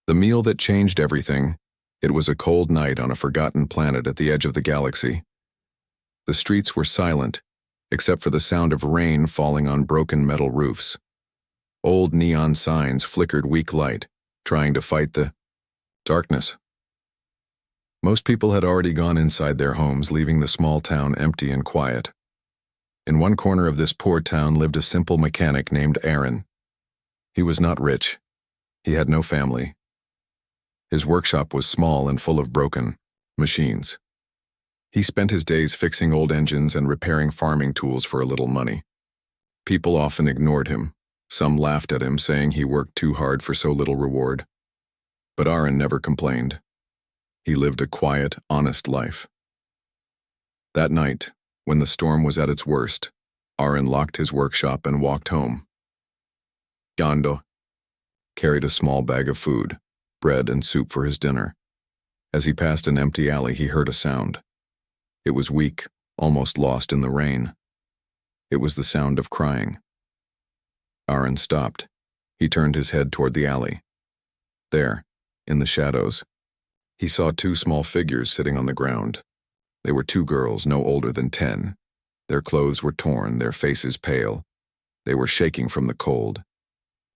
The meal that changed everything. It was a cold night on a forgotten planet at the edge of the galaxy. The streets were silent, except for the sound of rain falling on broken metal roofs. Old neon signs flickered weak light, trying to fight the darkness. Most people had already gone inside their homes, leaving the small town empty and quiet. In one corner of this poor town lived a simple mechanic named Aaron. He was not rich. He had no family. His workshop was small and full of broken machines. He spent his days fixing old engines and repairing farming tools for a little money. People often ignored him. Some laughed at him, saying he worked too hard for so little reward. But Aaron never complained. He lived a quiet, honest life. That night, when the storm was at its worst, Aaron locked his workshop and walked home. Gando carried a small bag of food, bread and soup for his dinner. As he passed an empty alley, he heard a sound. It was weak, almost lost in the rain. It was the sound of crying. Aaron stopped. He turned his head toward the alley. There, in the shadows, he saw two small figures sitting on the ground. They were two girls, no older than 10. Their clothes were torn, their faces pale. They were shaking from the cold.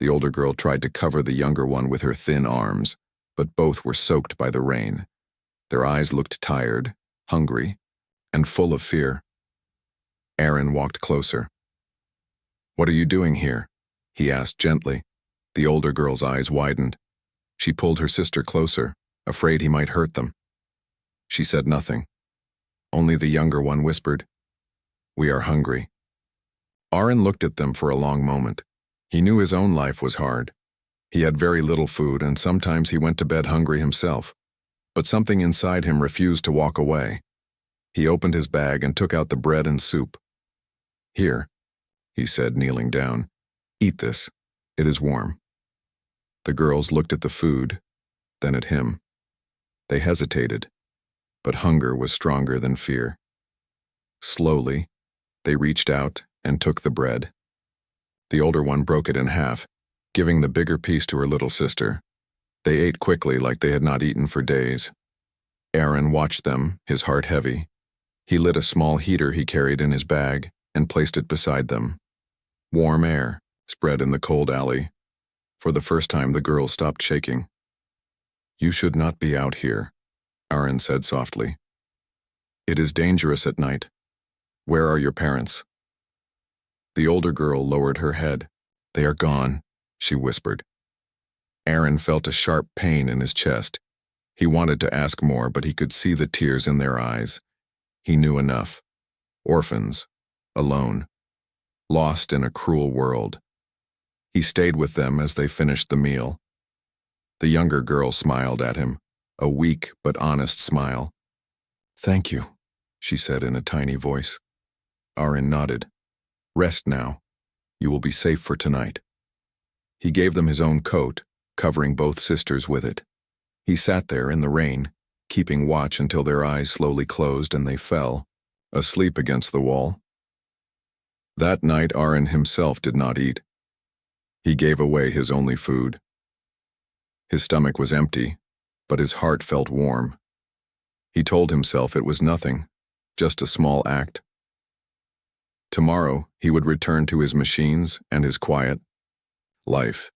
The older girl tried to cover the younger one with her thin arms, but both were soaked by the rain. Their eyes looked tired, hungry, and full of fear. Aaron walked closer. "What are you doing here?" he asked gently. The older girl's eyes widened. She pulled her sister closer, afraid he might hurt them. She said nothing. Only the younger one whispered, "We are hungry." Aaron looked at them for a long moment. He knew his own life was hard. He had very little food, and sometimes he went to bed hungry himself. But something inside him refused to walk away. He opened his bag and took out the bread and soup. "Here," he said, kneeling down. "Eat this. It is warm." The girls looked at the food, then at him. They hesitated, but hunger was stronger than fear. Slowly, they reached out and took the bread. The older one broke it in half, giving the bigger piece to her little sister. They ate quickly, like they had not eaten for days. Aaron watched them, his heart heavy. He lit a small heater he carried in his bag and placed it beside them. Warm air spread in the cold alley. For the first time, the girl stopped shaking. "You should not be out here," Aaron said softly. "It is dangerous at night. Where are your parents?" The older girl lowered her head. "They are gone," she whispered. Aaron felt a sharp pain in his chest. He wanted to ask more, but he could see the tears in their eyes. He knew enough. Orphans, alone, lost in a cruel world. He stayed with them as they finished the meal. The younger girl smiled at him, a weak but honest smile. "Thank you," she said in a tiny voice. Aaron nodded. "Rest now. You will be safe for tonight." He gave them his own coat, covering both sisters with it. He sat there in the rain, keeping watch until their eyes slowly closed and they fell, asleep against the wall. That night, Aaron himself did not eat. He gave away his only food. His stomach was empty, but his heart felt warm. He told himself it was nothing, just a small act. Tomorrow, he would return to his machines and his quiet life.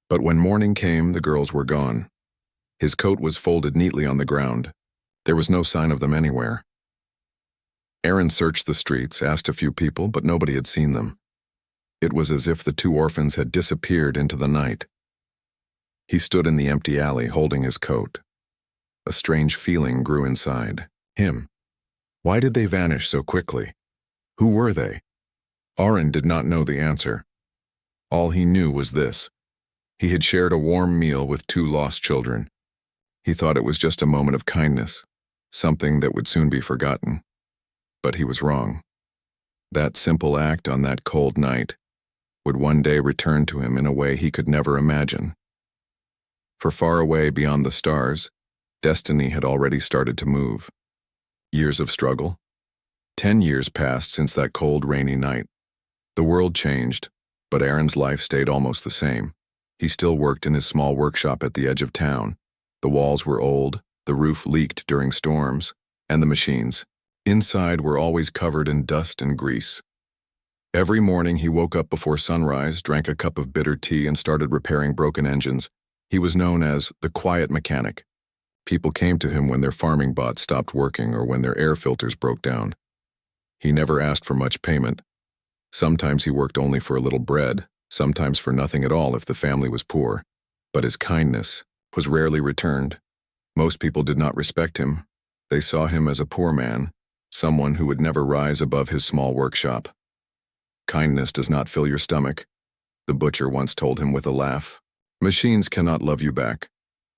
But when morning came, the girls were gone. His coat was folded neatly on the ground. There was no sign of them anywhere. Aaron searched the streets, asked a few people, but nobody had seen them. It was as if the two orphans had disappeared into the night. He stood in the empty alley, holding his coat. A strange feeling grew inside him. Why did they vanish so quickly? Who were they? Aaron did not know the answer. All he knew was this. He had shared a warm meal with two lost children. He thought it was just a moment of kindness, something that would soon be forgotten. But he was wrong. That simple act on that cold night would one day return to him in a way he could never imagine. For far away beyond the stars, destiny had already started to move. Years of struggle. 10 years passed since that cold, rainy night. The world changed, but Aaron's life stayed almost the same. He still worked in his small workshop at the edge of town. The walls were old, the roof leaked during storms, and the machines inside were always covered in dust and grease. Every morning he woke up before sunrise, drank a cup of bitter tea, and started repairing broken engines. He was known as the quiet mechanic. People came to him when their farming bots stopped working or when their air filters broke down. He never asked for much payment. Sometimes he worked only for a little bread, sometimes for nothing at all if the family was poor. But his kindness was rarely returned. Most people did not respect him. They saw him as a poor man, someone who would never rise above his small workshop. Kindness does not fill your stomach, the butcher once told him with a laugh. Machines cannot love you back,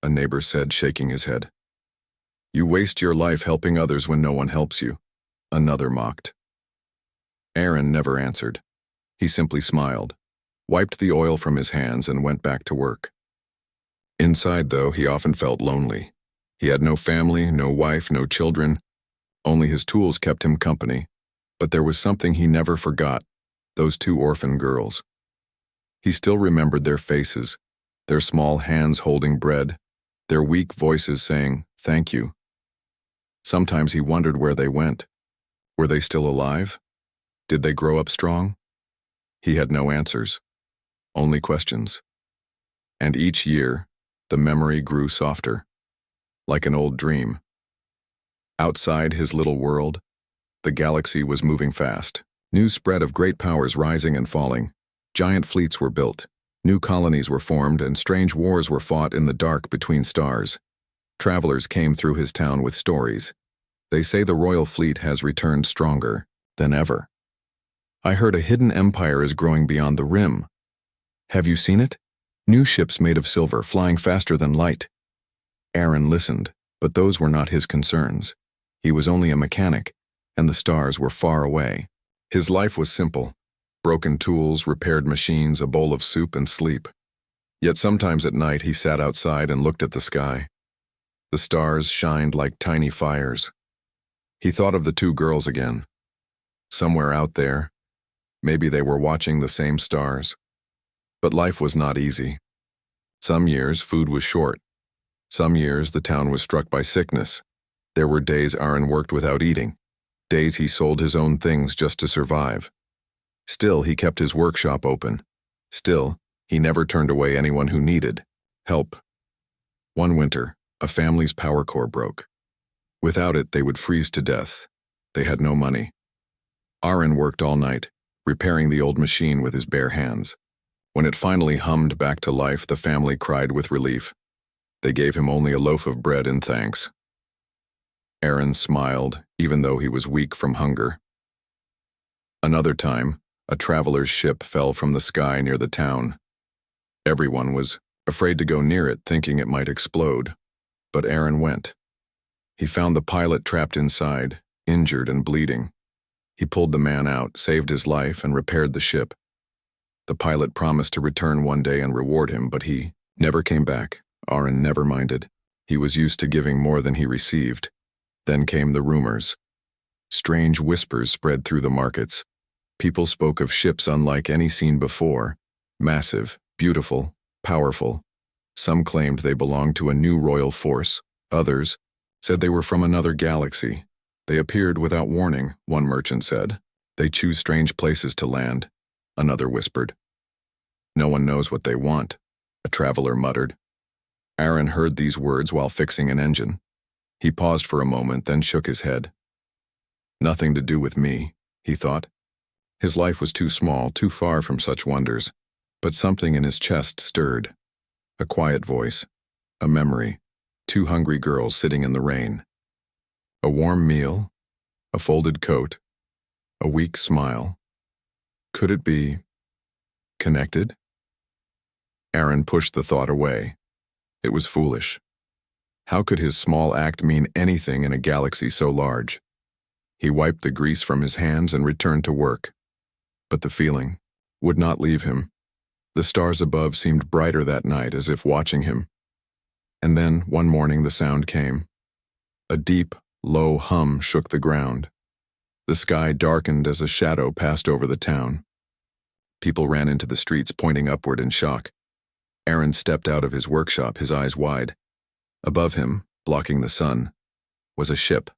a neighbor said, shaking his head. You waste your life helping others when no one helps you, another mocked. Aaron never answered. He simply smiled, wiped the oil from his hands, and went back to work. Inside, though, he often felt lonely. He had no family, no wife, no children. Only his tools kept him company. But there was something he never forgot, those two orphan girls. He still remembered their faces, their small hands holding bread, their weak voices saying, "Thank you." Sometimes he wondered where they went. Were they still alive? Did they grow up strong? He had no answers, only questions. And each year, the memory grew softer, like an old dream. Outside his little world, the galaxy was moving fast. News spread of great powers rising and falling. Giant fleets were built, new colonies were formed, and strange wars were fought in the dark between stars. Travelers came through his town with stories. They say the royal fleet has returned stronger than ever. I heard a hidden empire is growing beyond the rim. Have you seen it? New ships made of silver, flying faster than light. Aaron listened, but those were not his concerns. He was only a mechanic, and the stars were far away. His life was simple. Broken tools, repaired machines, a bowl of soup, and sleep. Yet sometimes at night he sat outside and looked at the sky. The stars shined like tiny fires. He thought of the two girls again. Somewhere out there, maybe they were watching the same stars. But life was not easy. Some years food was short. Some years the town was struck by sickness. There were days Aaron worked without eating. Days he sold his own things just to survive. Still, he kept his workshop open. Still, he never turned away anyone who needed help. One winter, a family's power core broke. Without it, they would freeze to death. They had no money. Aaron worked all night, repairing the old machine with his bare hands. When it finally hummed back to life, the family cried with relief. They gave him only a loaf of bread in thanks. Aaron smiled, even though he was weak from hunger. Another time, a traveler's ship fell from the sky near the town. Everyone was afraid to go near it, thinking it might explode. But Aaron went. He found the pilot trapped inside, injured and bleeding. He pulled the man out, saved his life, and repaired the ship. The pilot promised to return one day and reward him, but he never came back. Aaron never minded. He was used to giving more than he received. Then came the rumors. Strange whispers spread through the markets. People spoke of ships unlike any seen before, massive, beautiful, powerful. Some claimed they belonged to a new royal force. Others said they were from another galaxy. They appeared without warning, one merchant said. They choose strange places to land, another whispered. No one knows what they want, a traveler muttered. Aaron heard these words while fixing an engine. He paused for a moment, then shook his head. Nothing to do with me, he thought. His life was too small, too far from such wonders. But something in his chest stirred. A quiet voice, a memory, two hungry girls sitting in the rain. A warm meal, a folded coat, a weak smile. Could it be connected? Aaron pushed the thought away. It was foolish. How could his small act mean anything in a galaxy so large? He wiped the grease from his hands and returned to work. But the feeling would not leave him. The stars above seemed brighter that night, as if watching him. And then, one morning, the sound came. A deep, low hum shook the ground. The sky darkened as a shadow passed over the town. People ran into the streets, pointing upward in shock. Aaron stepped out of his workshop, his eyes wide. Above him, blocking the sun, was a ship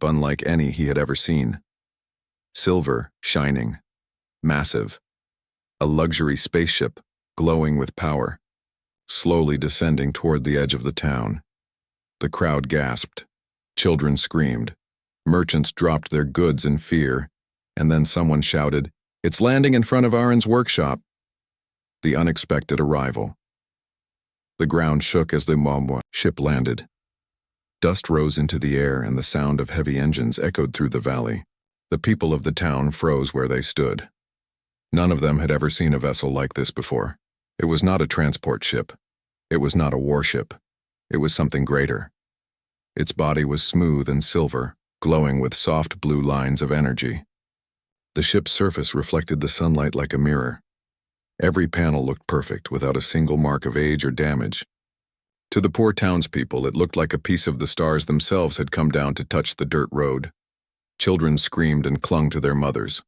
unlike any he had ever seen. Silver, shining, massive. A luxury spaceship, glowing with power, slowly descending toward the edge of the town. The crowd gasped. Children screamed. Merchants dropped their goods in fear, and then someone shouted, "It's landing in front of Aaron's workshop." The unexpected arrival. The ground shook as the ship landed. Dust rose into the air and the sound of heavy engines echoed through the valley. The people of the town froze where they stood. None of them had ever seen a vessel like this before. It was not a transport ship. It was not a warship. It was something greater. Its body was smooth and silver, glowing with soft blue lines of energy. The ship's surface reflected the sunlight like a mirror. Every panel looked perfect, without a single mark of age or damage. To the poor townspeople, it looked like a piece of the stars themselves had come down to touch the dirt road. Children screamed and clung to their mothers.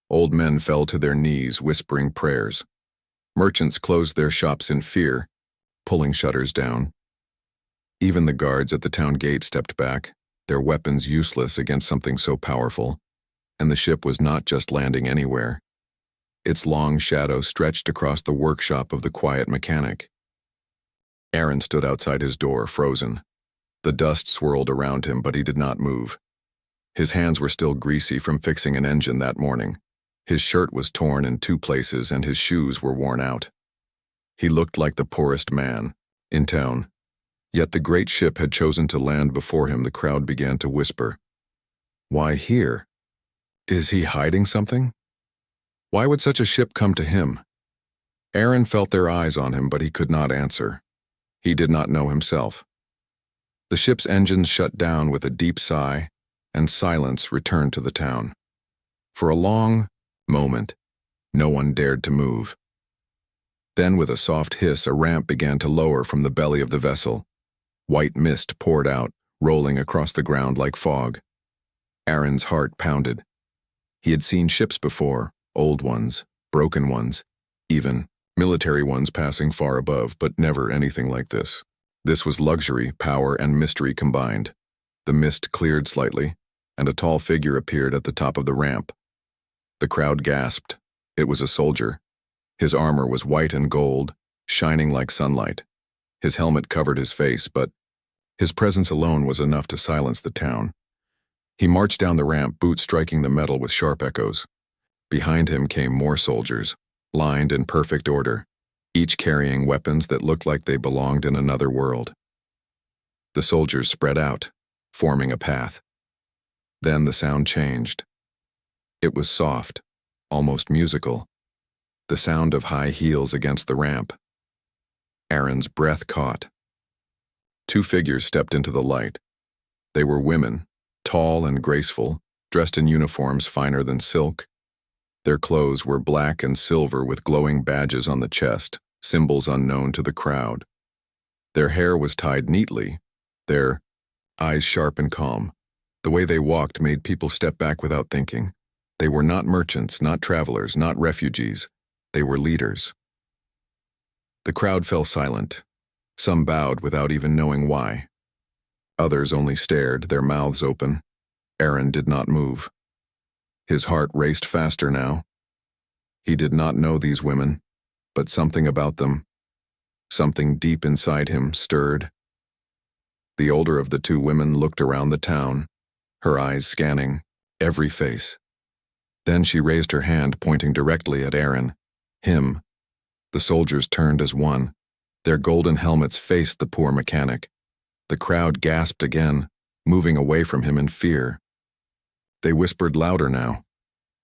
Old men fell to their knees, whispering prayers. Merchants closed their shops in fear, pulling shutters down. Even the guards at the town gate stepped back, their weapons useless against something so powerful. And the ship was not just landing anywhere. Its long shadow stretched across the workshop of the quiet mechanic. Aaron stood outside his door, frozen. The dust swirled around him, but he did not move. His hands were still greasy from fixing an engine that morning. His shirt was torn in 2 places and his shoes were worn out. He looked like the poorest man in town. Yet the great ship had chosen to land before him. The crowd began to whisper. Why here? Is he hiding something? Why would such a ship come to him? Aaron felt their eyes on him, but he could not answer. He did not know himself. The ship's engines shut down with a deep sigh, and silence returned to the town. For a long moment, no one dared to move. Then, with a soft hiss, a ramp began to lower from the belly of the vessel. White mist poured out, rolling across the ground like fog. Aaron's heart pounded. He had seen ships before, old ones, broken ones, even military ones passing far above, but never anything like this. This was luxury, power, and mystery combined. The mist cleared slightly, and a tall figure appeared at the top of the ramp. The crowd gasped. It was a soldier. His armor was white and gold, shining like sunlight. His helmet covered his face, but his presence alone was enough to silence the town. He marched down the ramp, boots striking the metal with sharp echoes. Behind him came more soldiers, lined in perfect order, each carrying weapons that looked like they belonged in another world. The soldiers spread out, forming a path. Then the sound changed. It was soft, almost musical, the sound of high heels against the ramp. Aaron's breath caught. 2 figures stepped into the light. They were women, tall and graceful, dressed in uniforms finer than silk. Their clothes were black and silver with glowing badges on the chest, symbols unknown to the crowd. Their hair was tied neatly, their eyes sharp and calm. The way they walked made people step back without thinking. They were not merchants, not travelers, not refugees. They were leaders. The crowd fell silent. Some bowed without even knowing why. Others only stared, their mouths open. Aaron did not move. His heart raced faster now. He did not know these women, but something about them, something deep inside him, stirred. The older of the 2 women looked around the town, her eyes scanning every face. Then she raised her hand, pointing directly at Aaron. Him. The soldiers turned as one. Their golden helmets faced the poor mechanic. The crowd gasped again, moving away from him in fear. They whispered louder now.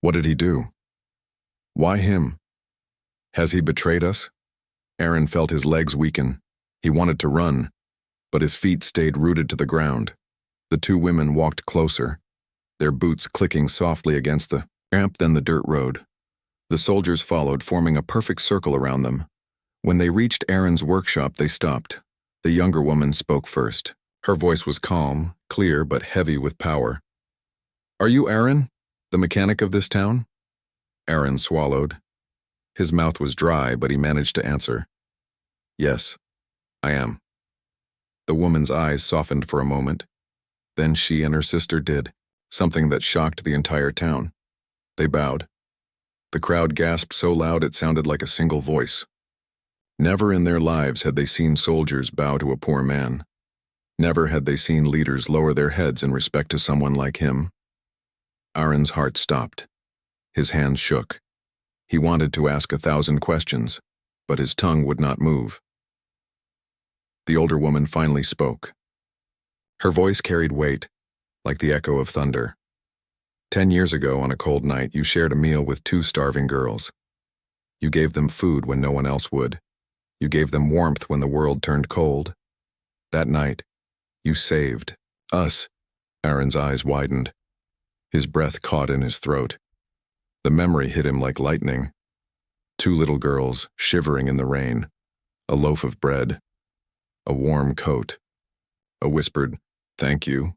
What did he do? Why him? Has he betrayed us? Aaron felt his legs weaken. He wanted to run, but his feet stayed rooted to the ground. The 2 women walked closer, their boots clicking softly against the ramp, then the dirt road. The soldiers followed, forming a perfect circle around them. When they reached Aaron's workshop, they stopped. The younger woman spoke first. Her voice was calm, clear, but heavy with power. Are you Aaron, the mechanic of this town? Aaron swallowed. His mouth was dry, but he managed to answer. Yes, I am. The woman's eyes softened for a moment. Then she and her sister did, something that shocked the entire town. They bowed. The crowd gasped so loud it sounded like a single voice. Never in their lives had they seen soldiers bow to a poor man. Never had they seen leaders lower their heads in respect to someone like him. Aaron's heart stopped. His hands shook. He wanted to ask 1,000 questions, but his tongue would not move. The older woman finally spoke. Her voice carried weight, like the echo of thunder. 10 years ago, on a cold night, you shared a meal with 2 starving girls. You gave them food when no one else would. You gave them warmth when the world turned cold. That night, you saved us. Aaron's eyes widened. His breath caught in his throat. The memory hit him like lightning. 2 little girls shivering in the rain, a loaf of bread, a warm coat, a whispered, "Thank you."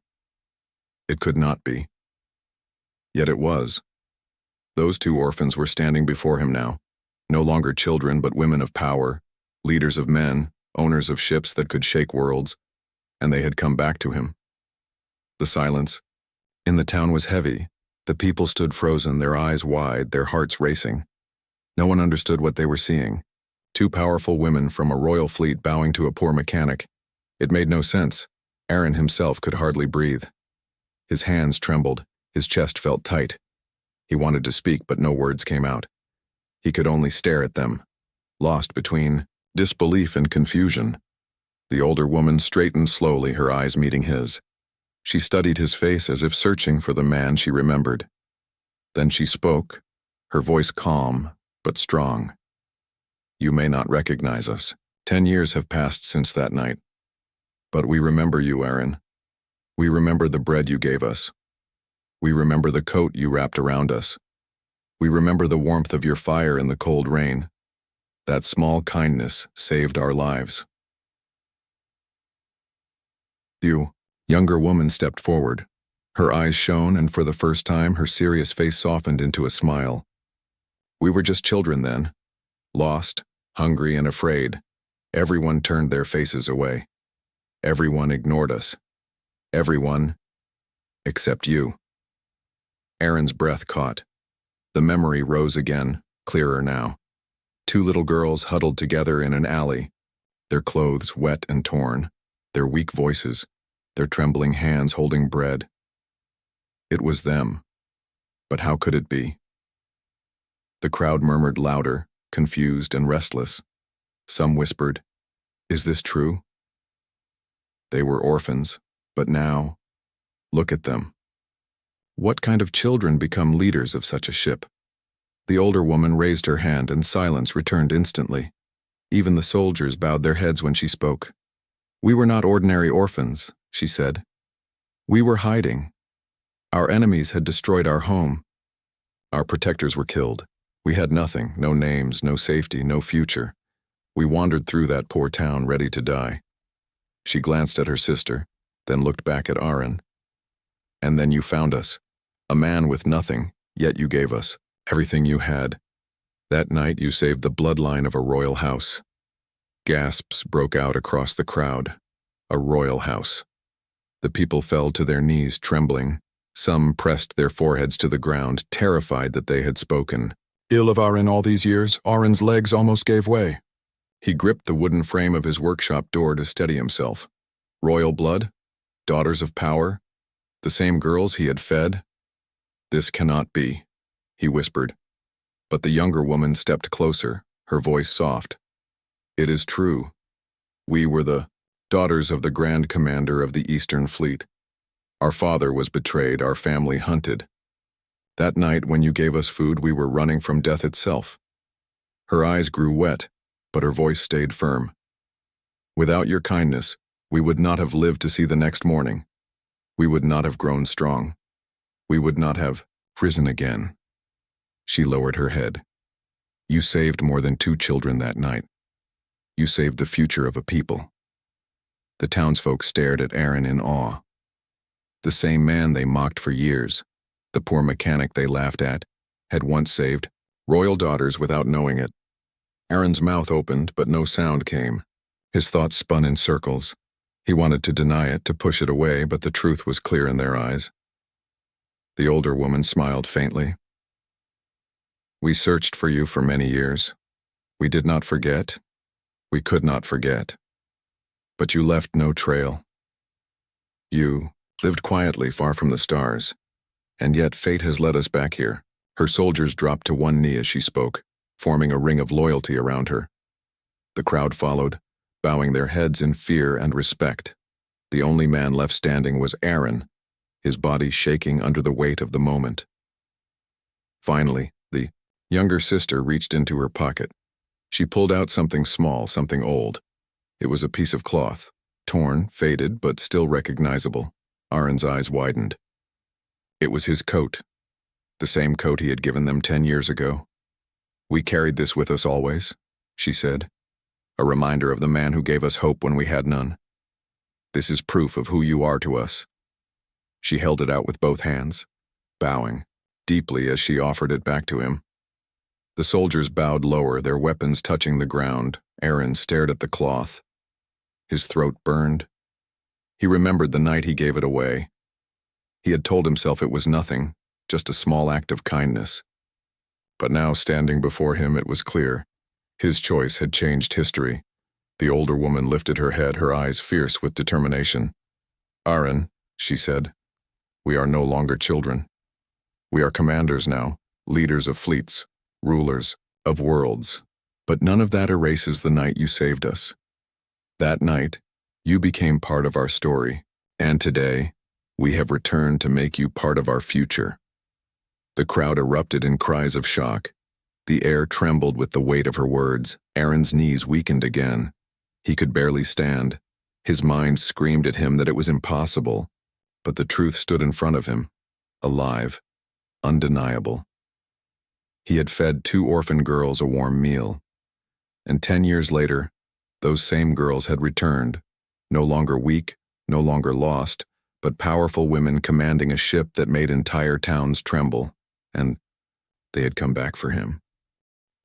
It could not be. Yet it was. Those 2 orphans were standing before him now, no longer children but women of power, leaders of men, owners of ships that could shake worlds, and they had come back to him. The silence in the town was heavy. The people stood frozen, their eyes wide, their hearts racing. No one understood what they were seeing. 2 powerful women from a royal fleet bowing to a poor mechanic. It made no sense. Aaron himself could hardly breathe. His hands trembled, his chest felt tight. He wanted to speak, but no words came out. He could only stare at them, lost between disbelief and confusion. The older woman straightened slowly, her eyes meeting his. She studied his face as if searching for the man she remembered. Then she spoke, her voice calm but strong. You may not recognize us. 10 years have passed since that night. But we remember you, Aaron. We remember the bread you gave us. We remember the coat you wrapped around us. We remember the warmth of your fire in the cold rain. That small kindness saved our lives. The younger woman stepped forward. Her eyes shone, and for the first time her serious face softened into a smile. We were just children then, lost, hungry, and afraid. Everyone turned their faces away. Everyone ignored us. Everyone except you. Aaron's breath caught. The memory rose again, clearer now. 2 little girls huddled together in an alley, their clothes wet and torn, their weak voices, their trembling hands holding bread. It was them. But how could it be? The crowd murmured louder, confused and restless. Some whispered, "Is this true?" They were orphans, but now, look at them. What kind of children become leaders of such a ship? The older woman raised her hand and silence returned instantly. Even the soldiers bowed their heads when she spoke. We were not ordinary orphans, she said. We were hiding. Our enemies had destroyed our home. Our protectors were killed. We had nothing, no names, no safety, no future. We wandered through that poor town ready to die. She glanced at her sister, then looked back at Aaron. And then you found us. A man with nothing, yet you gave us everything you had. That night you saved the bloodline of a royal house. Gasps broke out across the crowd. A royal house. The people fell to their knees, trembling. Some pressed their foreheads to the ground, terrified that they had spoken. Ill of Aaron all these years, Aaron's legs almost gave way. He gripped the wooden frame of his workshop door to steady himself. Royal blood? Daughters of power? The same girls he had fed? This cannot be, he whispered. But the younger woman stepped closer, her voice soft. It is true. We were the daughters of the Grand Commander of the Eastern Fleet. Our father was betrayed, our family hunted. That night when you gave us food, we were running from death itself. Her eyes grew wet, but her voice stayed firm. Without your kindness, we would not have lived to see the next morning. We would not have grown strong. We would not have risen again. She lowered her head. You saved more than 2 children that night. You saved the future of a people. The townsfolk stared at Aaron in awe. The same man they mocked for years, the poor mechanic they laughed at, had once saved royal daughters without knowing it. Aaron's mouth opened, but no sound came. His thoughts spun in circles. He wanted to deny it, to push it away, but the truth was clear in their eyes. The older woman smiled faintly. We searched for you for many years. We did not forget. We could not forget. But you left no trail. You lived quietly far from the stars, and yet fate has led us back here. Her soldiers dropped to one knee as she spoke, forming a ring of loyalty around her. The crowd followed, bowing their heads in fear and respect. The only man left standing was Aaron, his body shaking under the weight of the moment. Finally, the younger sister reached into her pocket. She pulled out something small, something old. It was a piece of cloth, torn, faded, but still recognizable. Aaron's eyes widened. It was his coat, the same coat he had given them 10 years ago. We carried this with us always, she said, a reminder of the man who gave us hope when we had none. This is proof of who you are to us. She held it out with both hands, bowing deeply as she offered it back to him. The soldiers bowed lower, their weapons touching the ground. Aaron stared at the cloth. His throat burned. He remembered the night he gave it away. He had told himself it was nothing, just a small act of kindness. But now, standing before him, it was clear. His choice had changed history. The older woman lifted her head, her eyes fierce with determination. Aaron, she said, we are no longer children. We are commanders now, leaders of fleets, rulers of worlds. But none of that erases the night you saved us. That night, you became part of our story, and today, we have returned to make you part of our future. The crowd erupted in cries of shock. The air trembled with the weight of her words. Aaron's knees weakened again. He could barely stand. His mind screamed at him that it was impossible, but the truth stood in front of him, alive, undeniable. He had fed 2 orphan girls a warm meal, and 10 years later, those same girls had returned, no longer weak, no longer lost, but powerful women commanding a ship that made entire towns tremble, and they had come back for him.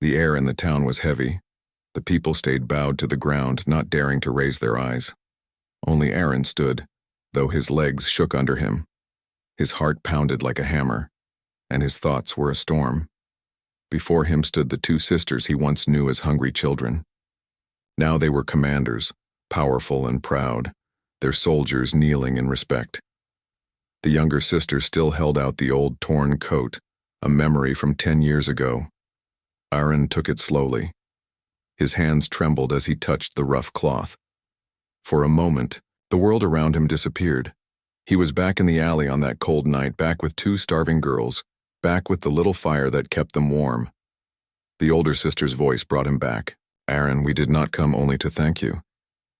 The air in the town was heavy. The people stayed bowed to the ground, not daring to raise their eyes. Only Aaron stood, though his legs shook under him. His heart pounded like a hammer, and his thoughts were a storm. Before him stood the 2 sisters he once knew as hungry children. Now they were commanders, powerful and proud, their soldiers kneeling in respect. The younger sister still held out the old torn coat, a memory from 10 years ago. Aaron took it slowly. His hands trembled as he touched the rough cloth. For a moment, the world around him disappeared. He was back in the alley on that cold night, back with 2 starving girls, back with the little fire that kept them warm. The older sister's voice brought him back. Aaron, we did not come only to thank you.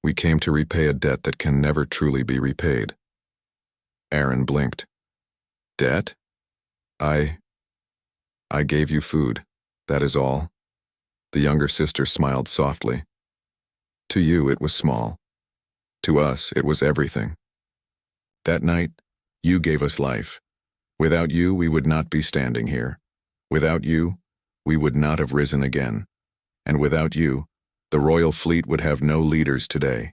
We came to repay a debt that can never truly be repaid. Aaron blinked. Debt? I gave you food. That is all. The younger sister smiled softly. To you, it was small. To us, it was everything. That night, you gave us life. Without you, we would not be standing here. Without you, we would not have risen again. And without you, the royal fleet would have no leaders today.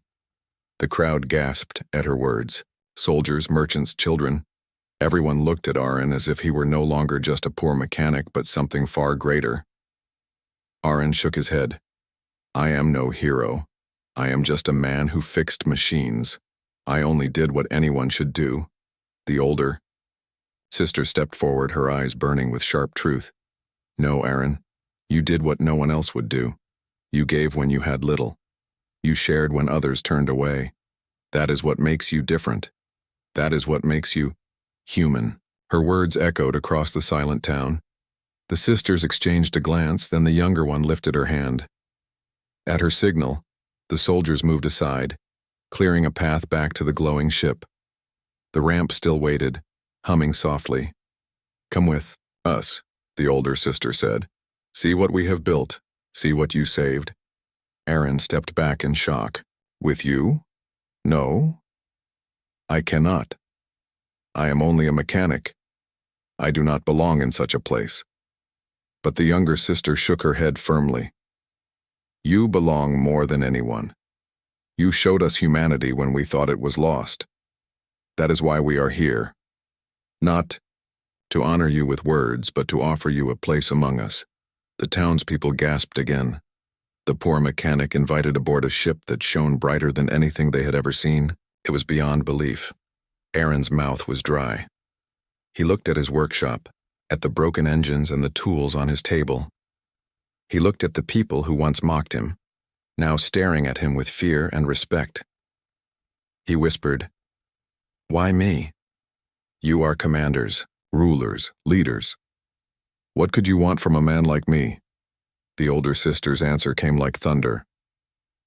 The crowd gasped at her words. Soldiers, merchants, children. Everyone looked at Aaron as if he were no longer just a poor mechanic, but something far greater. Aaron shook his head. I am no hero. I am just a man who fixed machines. I only did what anyone should do. The older sister stepped forward, her eyes burning with sharp truth. No, Aaron. You did what no one else would do. You gave when you had little. You shared when others turned away. That is what makes you different. That is what makes you human. Her words echoed across the silent town. The sisters exchanged a glance, then the younger one lifted her hand. At her signal, the soldiers moved aside, clearing a path back to the glowing ship. The ramp still waited, humming softly. Come with us, the older sister said. See what we have built. See what you saved. Aaron stepped back in shock. With you? No. I cannot. I am only a mechanic. I do not belong in such a place. But the younger sister shook her head firmly. You belong more than anyone. You showed us humanity when we thought it was lost. That is why we are here. Not to honor you with words, but to offer you a place among us." The townspeople gasped again. The poor mechanic invited aboard a ship that shone brighter than anything they had ever seen. It was beyond belief. Aaron's mouth was dry. He looked at his workshop, at the broken engines and the tools on his table. He looked at the people who once mocked him, now staring at him with fear and respect. He whispered, "Why me? You are commanders, rulers, leaders. What could you want from a man like me?" The older sister's answer came like thunder.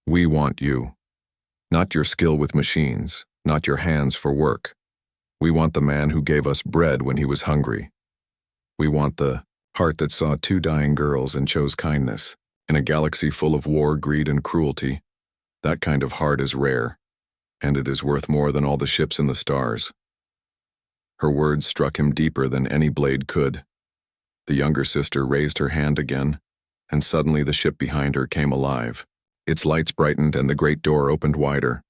"We want you. Not your skill with machines, not your hands for work. We want the man who gave us bread when he was hungry. We want the heart that saw 2 dying girls and chose kindness. In a galaxy full of war, greed, and cruelty, that kind of heart is rare, and it is worth more than all the ships in the stars." Her words struck him deeper than any blade could. The younger sister raised her hand again, and suddenly the ship behind her came alive. Its lights brightened and the great door opened wider.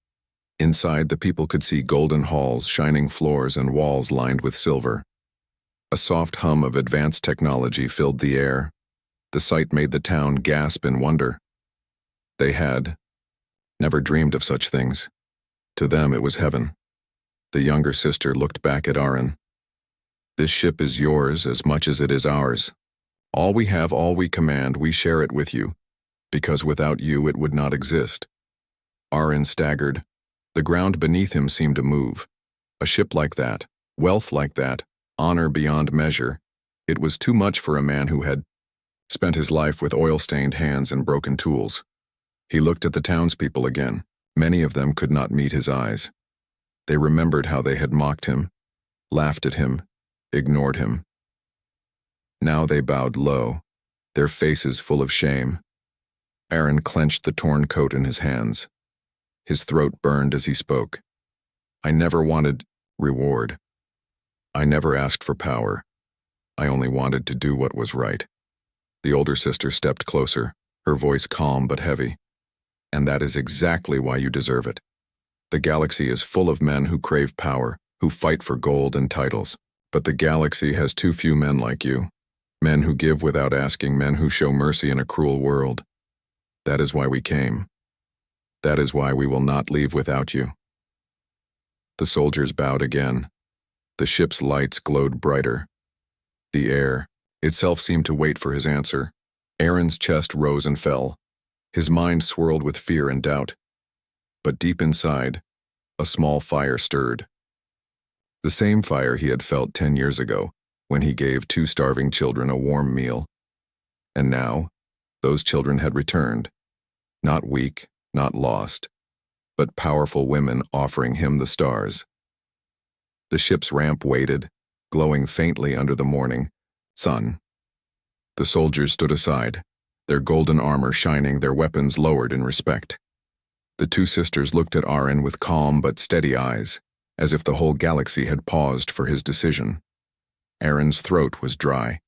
Inside, the people could see golden halls, shining floors, and walls lined with silver. A soft hum of advanced technology filled the air. The sight made the town gasp in wonder. They had never dreamed of such things. To them it was heaven. The younger sister looked back at Aaron. "This ship is yours as much as it is ours. All we have, all we command, we share it with you, because without you it would not exist." Aaron staggered. The ground beneath him seemed to move. A ship like that, wealth like that, honor beyond measure. It was too much for a man who had spent his life with oil-stained hands and broken tools. He looked at the townspeople again. Many of them could not meet his eyes. They remembered how they had mocked him, laughed at him, ignored him. Now they bowed low, their faces full of shame. Aaron clenched the torn coat in his hands. His throat burned as he spoke. "I never wanted reward. I never asked for power. I only wanted to do what was right." The older sister stepped closer, her voice calm but heavy. "And that is exactly why you deserve it. The galaxy is full of men who crave power, who fight for gold and titles. But the galaxy has too few men like you. Men who give without asking, men who show mercy in a cruel world. That is why we came. That is why we will not leave without you." The soldiers bowed again. The ship's lights glowed brighter. The air itself seemed to wait for his answer. Aaron's chest rose and fell. His mind swirled with fear and doubt. But deep inside, a small fire stirred. The same fire he had felt 10 years ago, when he gave 2 starving children a warm meal. And now, those children had returned. Not weak, not lost, but powerful women offering him the stars. The ship's ramp waited, glowing faintly under the morning sun. The soldiers stood aside, their golden armor shining, their weapons lowered in respect. The 2 sisters looked at Aaron with calm but steady eyes, as if the whole galaxy had paused for his decision. Aaron's throat was dry,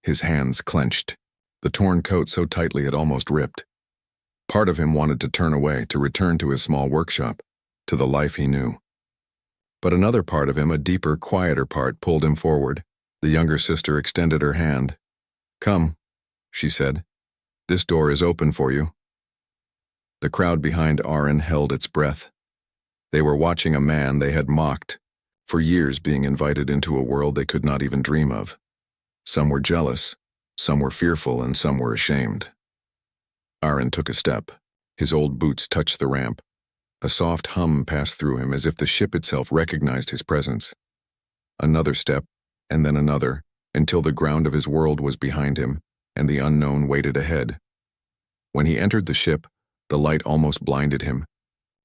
his hands clenched, the torn coat so tightly it almost ripped. Part of him wanted to turn away, to return to his small workshop, to the life he knew. But another part of him, a deeper, quieter part, pulled him forward. The younger sister extended her hand. "Come," she said. "This door is open for you." The crowd behind Aaron held its breath. They were watching a man they had mocked, for years being invited into a world they could not even dream of. Some were jealous, some were fearful, and some were ashamed. Aaron took a step. His old boots touched the ramp. A soft hum passed through him as if the ship itself recognized his presence. Another step, and then another, until the ground of his world was behind him, and the unknown waited ahead. When he entered the ship, the light almost blinded him.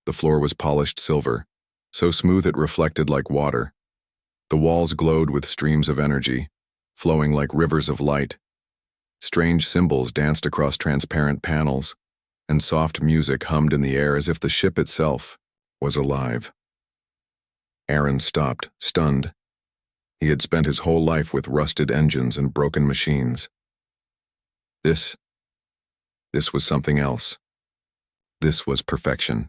The floor was polished silver, so smooth it reflected like water. The walls glowed with streams of energy, flowing like rivers of light. Strange symbols danced across transparent panels, and soft music hummed in the air as if the ship itself was alive. Aaron stopped, stunned. He had spent his whole life with rusted engines and broken machines. This was something else. This was perfection.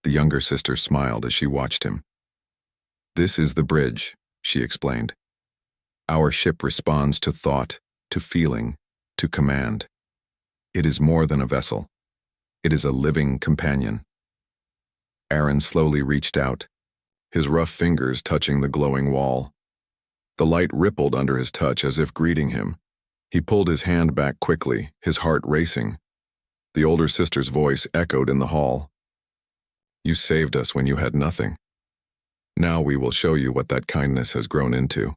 The younger sister smiled as she watched him. "This is the bridge," she explained. "Our ship responds to thought, to feeling, to command. It is more than a vessel. It is a living companion." Aaron slowly reached out, his rough fingers touching the glowing wall. The light rippled under his touch as if greeting him. He pulled his hand back quickly, his heart racing. The older sister's voice echoed in the hall. "You saved us when you had nothing. Now we will show you what that kindness has grown into."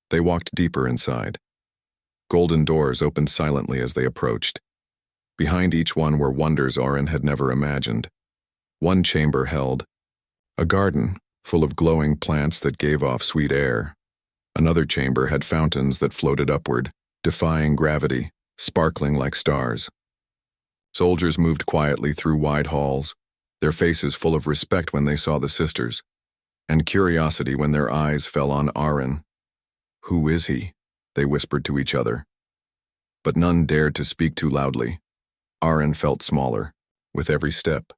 They walked deeper inside. Golden doors opened silently as they approached. Behind each one were wonders Aaron had never imagined. One chamber held a garden full of glowing plants that gave off sweet air. Another chamber had fountains that floated upward, defying gravity, sparkling like stars. Soldiers moved quietly through wide halls, their faces full of respect when they saw the sisters, and curiosity when their eyes fell on Aaron. "Who is he?" they whispered to each other. But none dared to speak too loudly. Aaron felt smaller, with every step.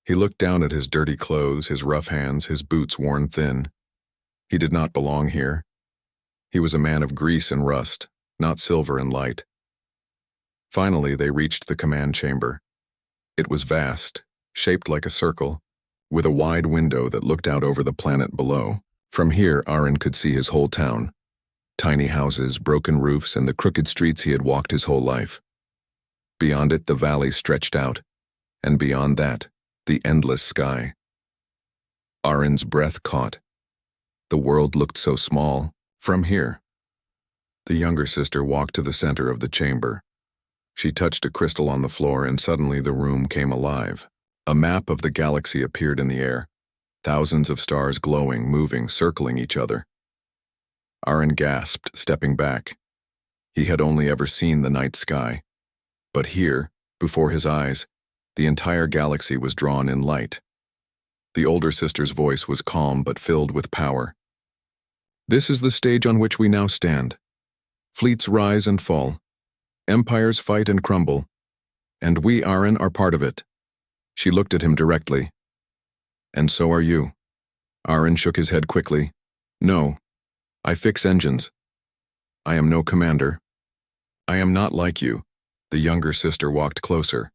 He looked down at his dirty clothes, his rough hands, his boots worn thin. He did not belong here. He was a man of grease and rust, not silver and light. Finally, they reached the command chamber. It was vast, shaped like a circle, with a wide window that looked out over the planet below. From here, Aaron could see his whole town. Tiny houses, broken roofs, and the crooked streets he had walked his whole life. Beyond it, the valley stretched out, and beyond that, the endless sky. Aaron's breath caught. The world looked so small, from here. The younger sister walked to the center of the chamber. She touched a crystal on the floor, and suddenly the room came alive. A map of the galaxy appeared in the air, thousands of stars glowing, moving, circling each other. Aaron gasped, stepping back. He had only ever seen the night sky. But here, before his eyes, the entire galaxy was drawn in light. The older sister's voice was calm but filled with power. "This is the stage on which we now stand. Fleets rise and fall. Empires fight and crumble. And we, Aaron, are part of it." She looked at him directly. "And so are you." Aaron shook his head quickly. "No. I fix engines. I am no commander. I am not like you." The younger sister walked closer.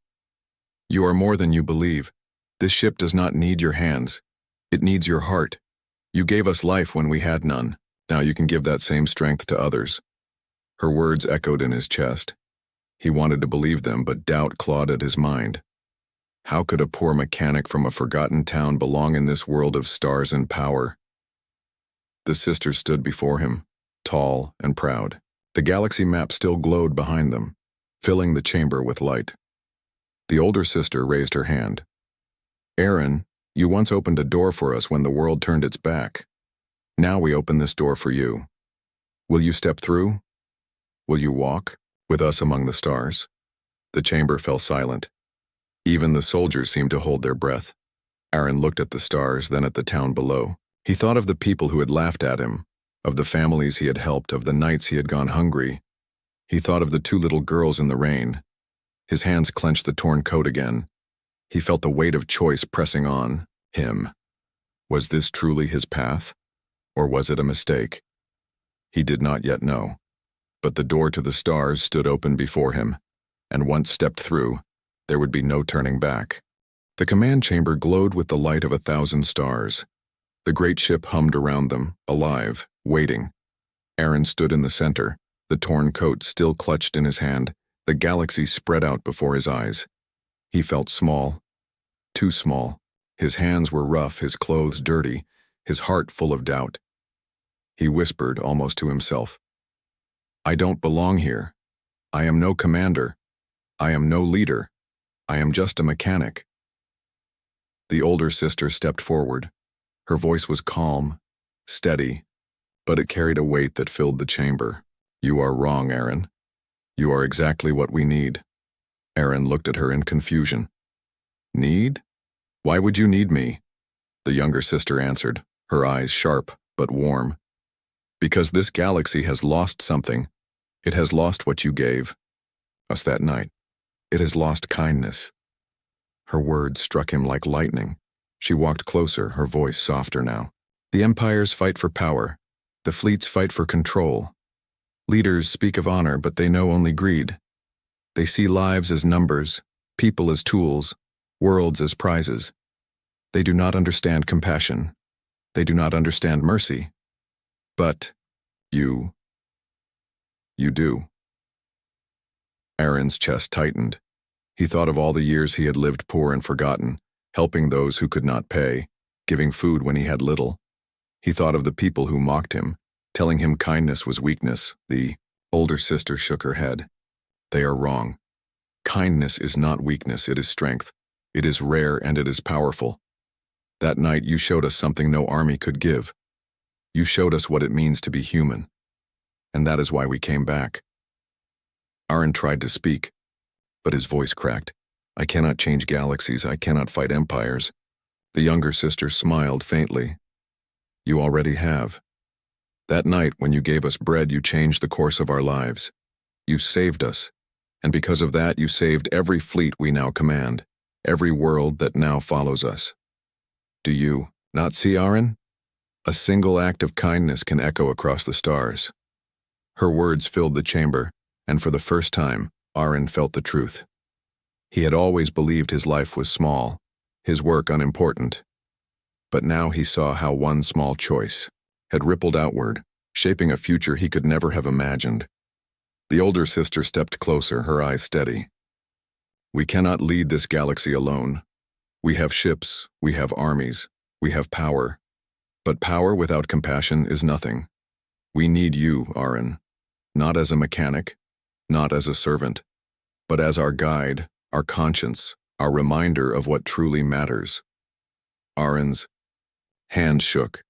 "You are more than you believe. This ship does not need your hands. It needs your heart. You gave us life when we had none. Now you can give that same strength to others." Her words echoed in his chest. He wanted to believe them, but doubt clawed at his mind. How could a poor mechanic from a forgotten town belong in this world of stars and power? The sister stood before him, tall and proud. The galaxy map still glowed behind them, filling the chamber with light. The older sister raised her hand. "Aaron, you once opened a door for us when the world turned its back. Now we open this door for you. Will you step through? Will you walk with us among the stars?" The chamber fell silent. Even the soldiers seemed to hold their breath. Aaron looked at the stars, then at the town below. He thought of the people who had laughed at him, of the families he had helped, of the nights he had gone hungry. He thought of the two little girls in the rain. His hands clenched the torn coat again. He felt the weight of choice pressing on him. Was this truly his path? Or was it a mistake? He did not yet know. But the door to the stars stood open before him, and once stepped through, there would be no turning back. The command chamber glowed with the light of 1,000 stars. The great ship hummed around them, alive, waiting. Aaron stood in the center, the torn coat still clutched in his hand, the galaxy spread out before his eyes. He felt small, too small. His hands were rough, his clothes dirty, his heart full of doubt. He whispered almost to himself, "I don't belong here. I am no commander. I am no leader. I am just a mechanic." The older sister stepped forward. Her voice was calm, steady, but it carried a weight that filled the chamber. "You are wrong, Aaron. You are exactly what we need." Aaron looked at her in confusion. "Need? Why would you need me?" The younger sister answered, her eyes sharp but warm. "Because this galaxy has lost something. It has lost what you gave us that night. It has lost kindness." Her words struck him like lightning. She walked closer, her voice softer now. The empires fight for power. The fleets fight for control. Leaders speak of honor, but they know only greed. They see lives as numbers, people as tools, worlds as prizes. They do not understand compassion. They do not understand mercy. But you do. Aaron's chest tightened. He thought of all the years he had lived poor and forgotten, helping those who could not pay, giving food when he had little. He thought of the people who mocked him, telling him kindness was weakness. The older sister shook her head. They are wrong. Kindness is not weakness, it is strength. It is rare and it is powerful. That night you showed us something no army could give. You showed us what it means to be human. And that is why we came back. Aaron tried to speak, but his voice cracked. I cannot change galaxies, I cannot fight empires. The younger sister smiled faintly. You already have. That night when you gave us bread, you changed the course of our lives. You saved us, and because of that you saved every fleet we now command, every world that now follows us. Do you not see, Aaron? A single act of kindness can echo across the stars. Her words filled the chamber, and for the first time, Aaron felt the truth. He had always believed his life was small, his work unimportant. But now he saw how one small choice had rippled outward, shaping a future he could never have imagined. The older sister stepped closer, her eyes steady. We cannot lead this galaxy alone. We have ships, we have armies, we have power. But power without compassion is nothing. We need you, Aaron, not as a mechanic, not as a servant, but as our guide, our conscience, our reminder of what truly matters. Aaron's hand shook.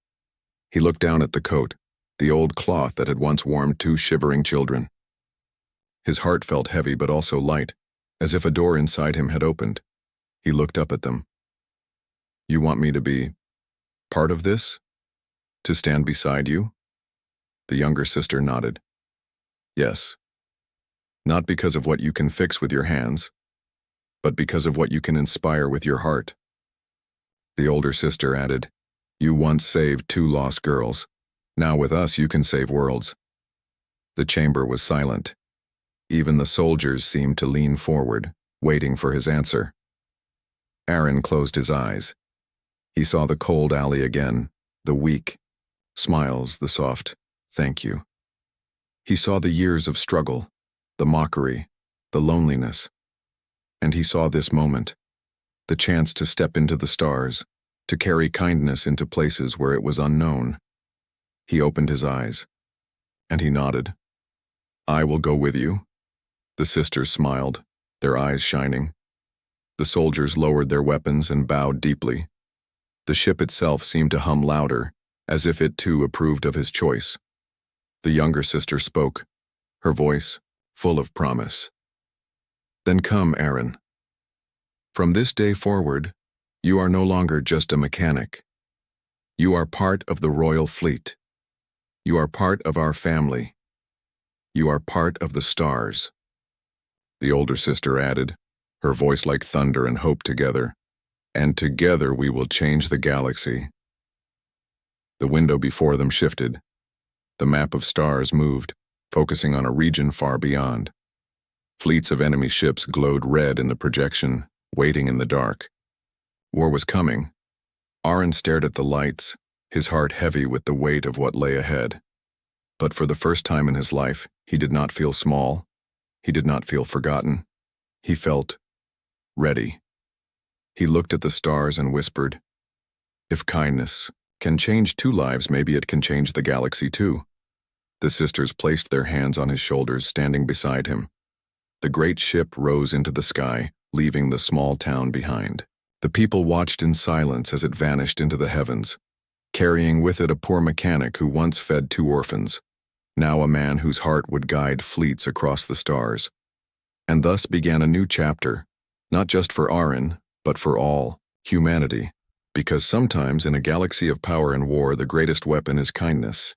He looked down at the coat, the old cloth that had once warmed two shivering children. His heart felt heavy but also light, as if a door inside him had opened. He looked up at them. You want me to be part of this? To stand beside you? The younger sister nodded. Yes. Not because of what you can fix with your hands, but because of what you can inspire with your heart. The older sister added, You once saved 2 lost girls. Now with us you can save worlds. The chamber was silent. Even the soldiers seemed to lean forward, waiting for his answer. Aaron closed his eyes. He saw the cold alley again, the weak smiles, the soft, thank you. He saw the years of struggle, the mockery, the loneliness. And he saw this moment, the chance to step into the stars, to carry kindness into places where it was unknown. He opened his eyes, and he nodded. I will go with you. The sisters smiled, their eyes shining. The soldiers lowered their weapons and bowed deeply. The ship itself seemed to hum louder, as if it too approved of his choice. The younger sister spoke, her voice full of promise. Then come, Aaron. From this day forward, you are no longer just a mechanic. You are part of the royal fleet. You are part of our family. You are part of the stars. The older sister added, her voice like thunder and hope together. And together we will change the galaxy. The window before them shifted. The map of stars moved, focusing on a region far beyond. Fleets of enemy ships glowed red in the projection, waiting in the dark. War was coming. Aaron stared at the lights, his heart heavy with the weight of what lay ahead. But for the first time in his life, he did not feel small. He did not feel forgotten. He felt ready. He looked at the stars and whispered, If kindness can change 2 lives, maybe it can change the galaxy too. The sisters placed their hands on his shoulders, standing beside him. The great ship rose into the sky, leaving the small town behind. The people watched in silence as it vanished into the heavens, carrying with it a poor mechanic who once fed 2 orphans, now a man whose heart would guide fleets across the stars. And thus began a new chapter, not just for Aaron, but for all humanity. Because sometimes in a galaxy of power and war, the greatest weapon is kindness.